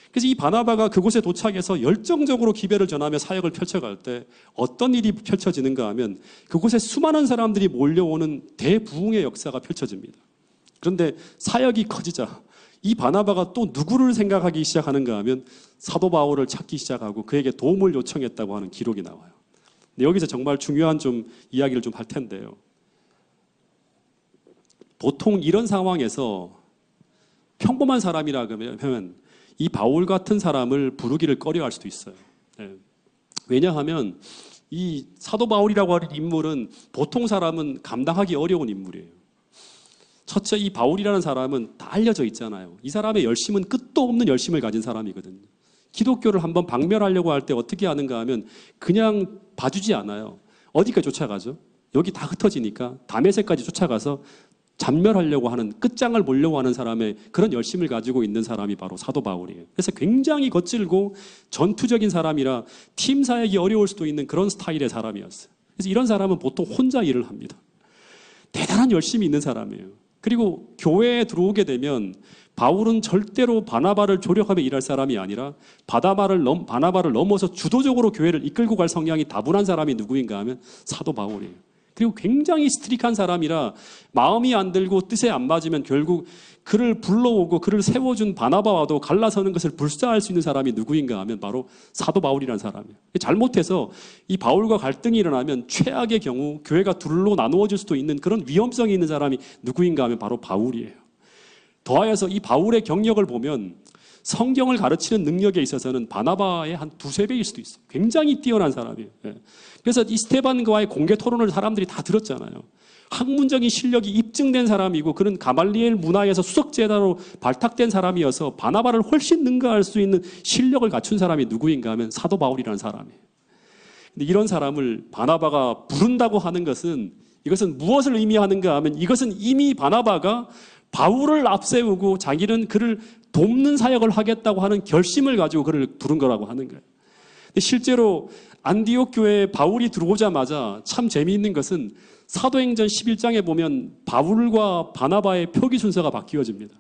그래서 이 바나바가 그곳에 도착해서 열정적으로 기별을 전하며 사역을 펼쳐갈 때 어떤 일이 펼쳐지는가 하면 그곳에 수많은 사람들이 몰려오는 대부흥의 역사가 펼쳐집니다. 그런데 사역이 커지자 이 바나바가 또 누구를 생각하기 시작하는가 하면 사도 바울을 찾기 시작하고 그에게 도움을 요청했다고 하는 기록이 나와요. 근데 여기서 정말 중요한 좀 이야기를 좀 할 텐데요. 보통 이런 상황에서 평범한 사람이라 그러면 이 바울 같은 사람을 부르기를 꺼려할 수도 있어요. 네. 왜냐하면 이 사도 바울이라고 하는 인물은 보통 사람은 감당하기 어려운 인물이에요. 첫째, 이 바울이라는 사람은 다 알려져 있잖아요. 이 사람의 열심은 끝도 없는 열심을 가진 사람이거든요. 기독교를 한번 박멸하려고 할 때 어떻게 하는가 하면 그냥 봐주지 않아요. 어디까지 쫓아가죠? 여기 다 흩어지니까 다메섹까지 쫓아가서 잔멸하려고 하는, 끝장을 보려고 하는 사람의 그런 열심을 가지고 있는 사람이 바로 사도 바울이에요. 그래서 굉장히 거칠고 전투적인 사람이라 팀 사역이 어려울 수도 있는 그런 스타일의 사람이었어요. 그래서 이런 사람은 보통 혼자 일을 합니다. 대단한 열심이 있는 사람이에요. 그리고 교회에 들어오게 되면 바울은 절대로 바나바를 조력하며 일할 사람이 아니라 바나바를 넘어서 주도적으로 교회를 이끌고 갈 성향이 다분한 사람이 누구인가 하면 사도 바울이에요. 그리고 굉장히 스트릭한 사람이라 마음이 안 들고 뜻에 안 맞으면 결국 그를 불러오고 그를 세워준 바나바와도 갈라서는 것을 불사할 수 있는 사람이 누구인가 하면 바로 사도 바울이라는 사람이에요. 잘못해서 이 바울과 갈등이 일어나면 최악의 경우 교회가 둘로 나누어질 수도 있는 그런 위험성이 있는 사람이 누구인가 하면 바로 바울이에요. 더하여서 이 바울의 경력을 보면 성경을 가르치는 능력에 있어서는 바나바의 한 두세 배일 수도 있어요. 굉장히 뛰어난 사람이에요. 그래서 이 스테반과의 공개 토론을 사람들이 다 들었잖아요. 학문적인 실력이 입증된 사람이고 그는 가말리엘 문화에서 수석제자로 발탁된 사람이어서 바나바를 훨씬 능가할 수 있는 실력을 갖춘 사람이 누구인가 하면 사도 바울이라는 사람이에요. 근데 이런 사람을 바나바가 부른다고 하는 것은 이것은 무엇을 의미하는가 하면 이것은 이미 바나바가 바울을 앞세우고 자기는 그를 돕는 사역을 하겠다고 하는 결심을 가지고 그를 부른 거라고 하는 거예요. 근데 실제로 안디옥 교회에 바울이 들어오자마자 참 재미있는 것은 사도행전 11장에 보면 바울과 바나바의 표기 순서가 바뀌어집니다.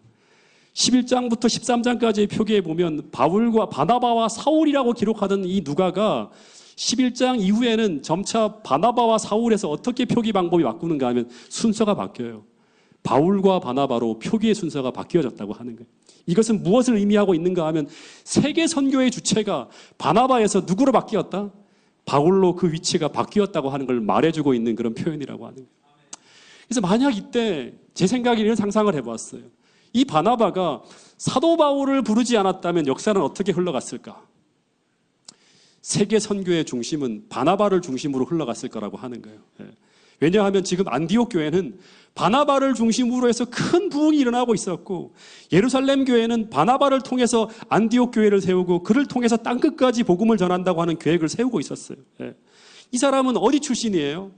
11장부터 13장까지의 표기에 보면 바울과 바나바와 사울이라고 기록하던 이 누가가 11장 이후에는 점차 바나바와 사울에서 어떻게 표기 방법이 바꾸는가 하면 순서가 바뀌어요. 바울과 바나바로 표기의 순서가 바뀌어졌다고 하는 거예요. 이것은 무엇을 의미하고 있는가 하면 세계 선교의 주체가 바나바에서 누구로 바뀌었다? 바울로 그 위치가 바뀌었다고 하는 걸 말해주고 있는 그런 표현이라고 하는 거예요. 그래서 만약 이때 제 생각에 이런 상상을 해봤어요. 이 바나바가 사도 바울을 부르지 않았다면 역사는 어떻게 흘러갔을까? 세계 선교의 중심은 바나바를 중심으로 흘러갔을 거라고 하는 거예요. 왜냐하면 지금 안디옥 교회는 바나바를 중심으로 해서 큰 부흥이 일어나고 있었고 예루살렘 교회는 바나바를 통해서 안디옥 교회를 세우고 그를 통해서 땅끝까지 복음을 전한다고 하는 계획을 세우고 있었어요. 이 사람은 어디 출신이에요?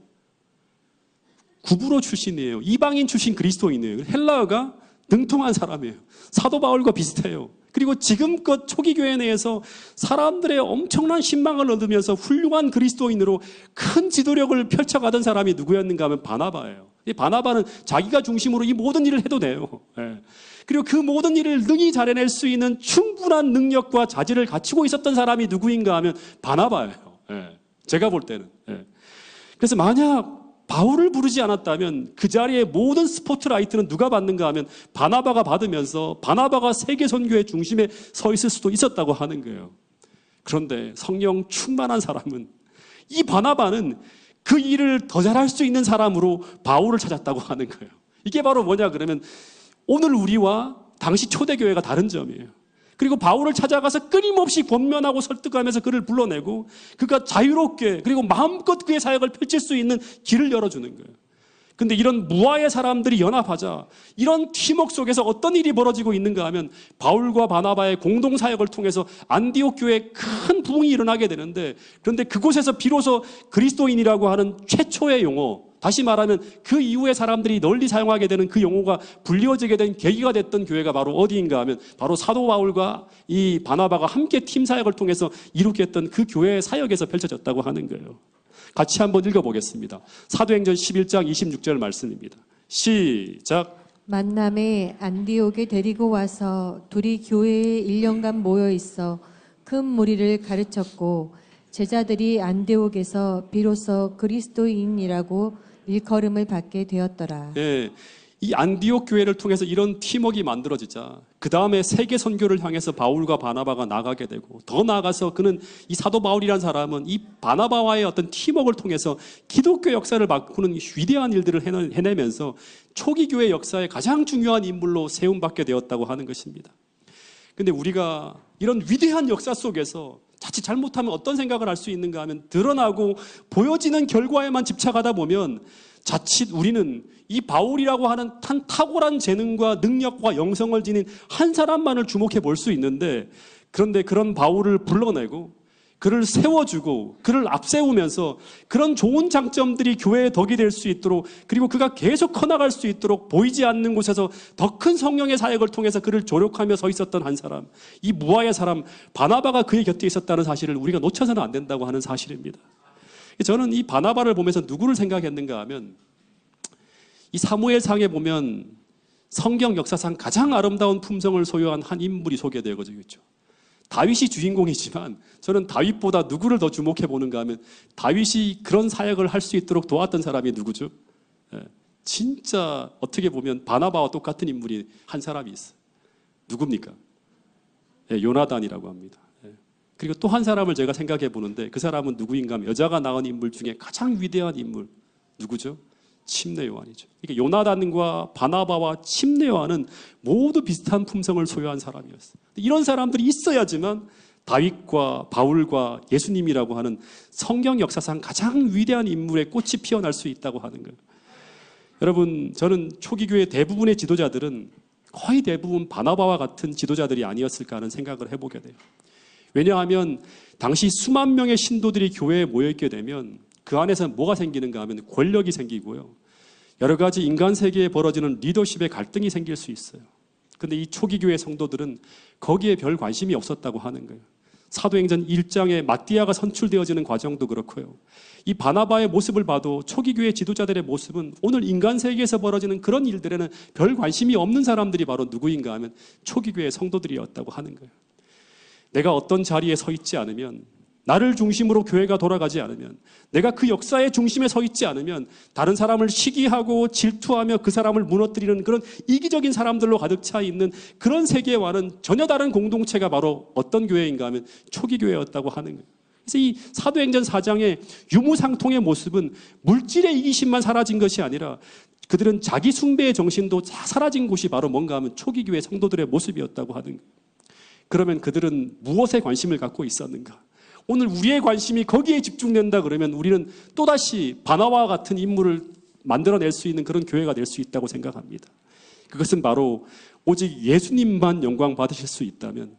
구브로 출신이에요. 이방인 출신 그리스도인이에요. 헬라어가 능통한 사람이에요. 사도 바울과 비슷해요. 그리고 지금껏 초기 교회 내에서 사람들의 엄청난 신망을 얻으면서 훌륭한 그리스도인으로 큰 지도력을 펼쳐가던 사람이 누구였는가 하면 바나바예요. 이 바나바는 자기가 중심으로 이 모든 일을 해도 돼요. 그리고 그 모든 일을 능히 잘해낼 수 있는 충분한 능력과 자질을 갖추고 있었던 사람이 누구인가 하면 바나바예요. 제가 볼 때는. 그래서 만약 바울을 부르지 않았다면 그 자리에 모든 스포트라이트는 누가 받는가 하면 바나바가 받으면서 바나바가 세계 선교의 중심에 서 있을 수도 있었다고 하는 거예요. 그런데 성령 충만한 사람은 이 바나바는 그 일을 더 잘할 수 있는 사람으로 바울을 찾았다고 하는 거예요. 이게 바로 뭐냐 그러면 오늘 우리와 당시 초대교회가 다른 점이에요. 그리고 바울을 찾아가서 끊임없이 권면하고 설득하면서 그를 불러내고 그가 자유롭게 그리고 마음껏 그의 사역을 펼칠 수 있는 길을 열어주는 거예요. 근데 이런 무화의 사람들이 연합하자 이런 팀웍 속에서 어떤 일이 벌어지고 있는가 하면 바울과 바나바의 공동 사역을 통해서 안디옥 교회에 큰 부흥이 일어나게 되는데 그런데 그곳에서 비로소 그리스도인이라고 하는 최초의 용어 다시 말하면 그 이후에 사람들이 널리 사용하게 되는 그 용어가 불리워지게 된 계기가 됐던 교회가 바로 어디인가 하면 바로 사도 바울과 이 바나바가 함께 팀 사역을 통해서 이루게 했던 그 교회의 사역에서 펼쳐졌다고 하는 거예요. 같이 한번 읽어보겠습니다. 사도행전 11장 26절 말씀입니다. 시작. 만남에 안디옥에 데리고 와서 둘이 교회에 1년간 모여 있어 큰 무리를 가르쳤고 제자들이 안디옥에서 비로소 그리스도인이라고 일컬음을 받게 되었더라. 예, 이 안디옥 교회를 통해서 이런 팀워크가 만들어지자 그 다음에 세계 선교를 향해서 바울과 바나바가 나가게 되고, 더 나아가서 그는 이 사도 바울이라는 사람은 이 바나바와의 어떤 팀워크를 통해서 기독교 역사를 바꾸는 위대한 일들을 해내면서 초기 교회 역사의 가장 중요한 인물로 세움받게 되었다고 하는 것입니다. 근데 우리가 이런 위대한 역사 속에서 자칫 잘못하면 어떤 생각을 할 수 있는가 하면, 드러나고 보여지는 결과에만 집착하다 보면 자칫 우리는 이 바울이라고 하는 탁월한 재능과 능력과 영성을 지닌 한 사람만을 주목해 볼 수 있는데, 그런데 그런 바울을 불러내고 그를 세워주고 그를 앞세우면서 그런 좋은 장점들이 교회의 덕이 될 수 있도록, 그리고 그가 계속 커나갈 수 있도록 보이지 않는 곳에서 더 큰 성령의 사역을 통해서 그를 조력하며 서 있었던 한 사람, 이 무화의 사람 바나바가 그의 곁에 있었다는 사실을 우리가 놓쳐서는 안 된다고 하는 사실입니다. 저는 이 바나바를 보면서 누구를 생각했는가 하면, 이 사무엘상에 보면 성경 역사상 가장 아름다운 품성을 소유한 한 인물이 소개되고 있죠. 다윗이 주인공이지만 저는 다윗보다 누구를 더 주목해 보는가 하면, 다윗이 그런 사역을 할 수 있도록 도왔던 사람이 누구죠? 진짜 어떻게 보면 바나바와 똑같은 인물이 한 사람이 있어요. 누굽니까? 요나단이라고 합니다. 그리고 또 한 사람을 제가 생각해 보는데, 그 사람은 누구인가 하면 여자가 낳은 인물 중에 가장 위대한 인물, 누구죠? 침례 요한이죠. 그러니까 요나단과 바나바와 침례 요한은 모두 비슷한 품성을 소유한 사람이었어요. 이런 사람들이 있어야지만 다윗과 바울과 예수님이라고 하는 성경 역사상 가장 위대한 인물의 꽃이 피어날 수 있다고 하는 거예요. 여러분, 저는 초기 교회 대부분의 지도자들은 거의 대부분 바나바와 같은 지도자들이 아니었을까 하는 생각을 해보게 돼요. 왜냐하면 당시 수만 명의 신도들이 교회에 모여있게 되면 그 안에서 뭐가 생기는가 하면 권력이 생기고요, 여러 가지 인간 세계에 벌어지는 리더십의 갈등이 생길 수 있어요. 그런데 이 초기 교회 성도들은 거기에 별 관심이 없었다고 하는 거예요. 사도행전 1장에 마띠아가 선출되어지는 과정도 그렇고요, 이 바나바의 모습을 봐도 초기 교회 지도자들의 모습은 오늘 인간 세계에서 벌어지는 그런 일들에는 별 관심이 없는 사람들이 바로 누구인가 하면 초기 교회 성도들이었다고 하는 거예요. 내가 어떤 자리에 서 있지 않으면, 나를 중심으로 교회가 돌아가지 않으면, 내가 그 역사의 중심에 서 있지 않으면 다른 사람을 시기하고 질투하며 그 사람을 무너뜨리는 그런 이기적인 사람들로 가득 차 있는 그런 세계와는 전혀 다른 공동체가 바로 어떤 교회인가 하면 초기 교회였다고 하는 거예요. 그래서 이 사도행전 4장의 유무상통의 모습은 물질의 이기심만 사라진 것이 아니라 그들은 자기 숭배의 정신도 다 사라진 곳이 바로 뭔가 하면 초기 교회 성도들의 모습이었다고 하는 거예요. 그러면 그들은 무엇에 관심을 갖고 있었는가? 오늘 우리의 관심이 거기에 집중된다 그러면 우리는 또다시 바나바와 같은 인물을 만들어낼 수 있는 그런 교회가 될 수 있다고 생각합니다. 그것은 바로 오직 예수님만 영광 받으실 수 있다면,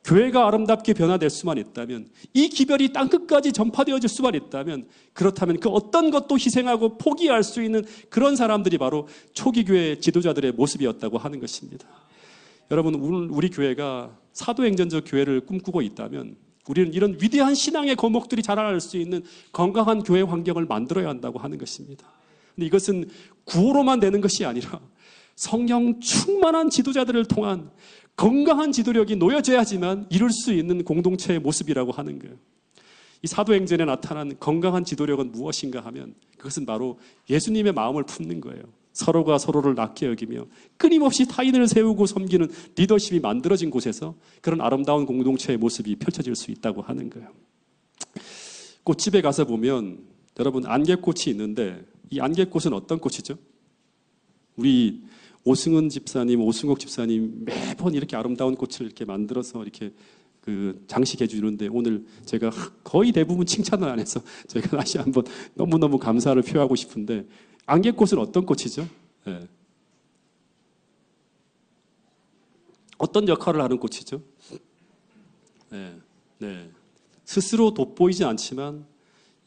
교회가 아름답게 변화될 수만 있다면, 이 기별이 땅끝까지 전파되어질 수만 있다면, 그렇다면 그 어떤 것도 희생하고 포기할 수 있는 그런 사람들이 바로 초기 교회 지도자들의 모습이었다고 하는 것입니다. 여러분, 우리 교회가 사도행전적 교회를 꿈꾸고 있다면 우리는 이런 위대한 신앙의 거목들이 자라날 수 있는 건강한 교회 환경을 만들어야 한다고 하는 것입니다. 근데 이것은 구호로만 되는 것이 아니라 성령 충만한 지도자들을 통한 건강한 지도력이 놓여져야지만 이룰 수 있는 공동체의 모습이라고 하는 거예요. 이 사도행전에 나타난 건강한 지도력은 무엇인가 하면 그것은 바로 예수님의 마음을 품는 거예요. 서로가 서로를 낮게 여기며 끊임없이 타인을 세우고 섬기는 리더십이 만들어진 곳에서 그런 아름다운 공동체의 모습이 펼쳐질 수 있다고 하는 거예요. 꽃집에 가서 보면 여러분, 안개꽃이 있는데 이 안개꽃은 어떤 꽃이죠? 우리 오승은 집사님, 오승옥 집사님 매번 이렇게 아름다운 꽃을 이렇게 만들어서 이렇게 장식해 주는데, 오늘 제가 거의 대부분 칭찬을 안 해서 제가 다시 한번 너무너무 감사를 표하고 싶은데, 안개꽃은 어떤 꽃이죠? 네. 어떤 역할을 하는 꽃이죠? 네. 스스로 돋보이지 않지만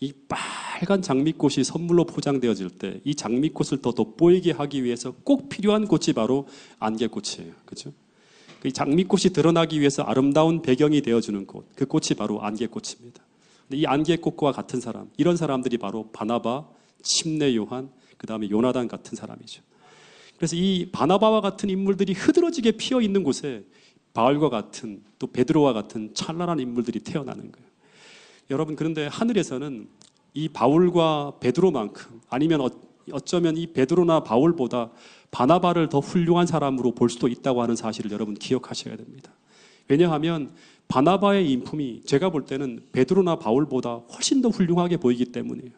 이 빨간 장미꽃이 선물로 포장되어질 때 이 장미꽃을 더 돋보이게 하기 위해서 꼭 필요한 꽃이 바로 안개꽃이에요. 그렇죠? 이 장미꽃이 드러나기 위해서 아름다운 배경이 되어주는 꽃, 그 꽃이 바로 안개꽃입니다. 근데 이 안개꽃과 같은 사람, 이런 사람들이 바로 바나바, 침례 요한, 그 다음에 요나단 같은 사람이죠. 그래서 이 바나바와 같은 인물들이 흐드러지게 피어 있는 곳에 바울과 같은, 또 베드로와 같은 찬란한 인물들이 태어나는 거예요. 여러분, 그런데 하늘에서는 이 바울과 베드로만큼, 아니면 어쩌면 이 베드로나 바울보다 바나바를 더 훌륭한 사람으로 볼 수도 있다고 하는 사실을 여러분 기억하셔야 됩니다. 왜냐하면 바나바의 인품이 제가 볼 때는 베드로나 바울보다 훨씬 더 훌륭하게 보이기 때문이에요.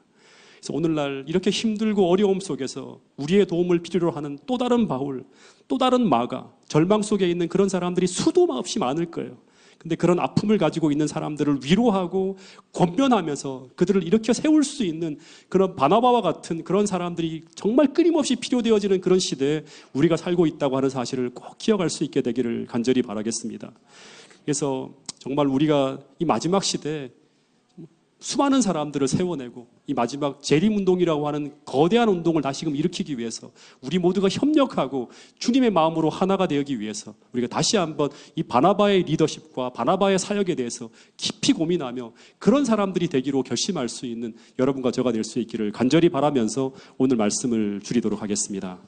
그래서 오늘날 이렇게 힘들고 어려움 속에서 우리의 도움을 필요로 하는 또 다른 바울, 또 다른 마가, 절망 속에 있는 그런 사람들이 수도 없이 많을 거예요. 근데 그런 아픔을 가지고 있는 사람들을 위로하고 권면하면서 그들을 일으켜 세울 수 있는 그런 바나바와 같은 그런 사람들이 정말 끊임없이 필요되어지는 그런 시대에 우리가 살고 있다고 하는 사실을 꼭 기억할 수 있게 되기를 간절히 바라겠습니다. 그래서 정말 우리가 이 마지막 시대에 수많은 사람들을 세워내고 이 마지막 재림운동이라고 하는 거대한 운동을 다시금 일으키기 위해서 우리 모두가 협력하고 주님의 마음으로 하나가 되기 위해서 우리가 다시 한번 이 바나바의 리더십과 바나바의 사역에 대해서 깊이 고민하며 그런 사람들이 되기로 결심할 수 있는 여러분과 저가 될 수 있기를 간절히 바라면서 오늘 말씀을 줄이도록 하겠습니다.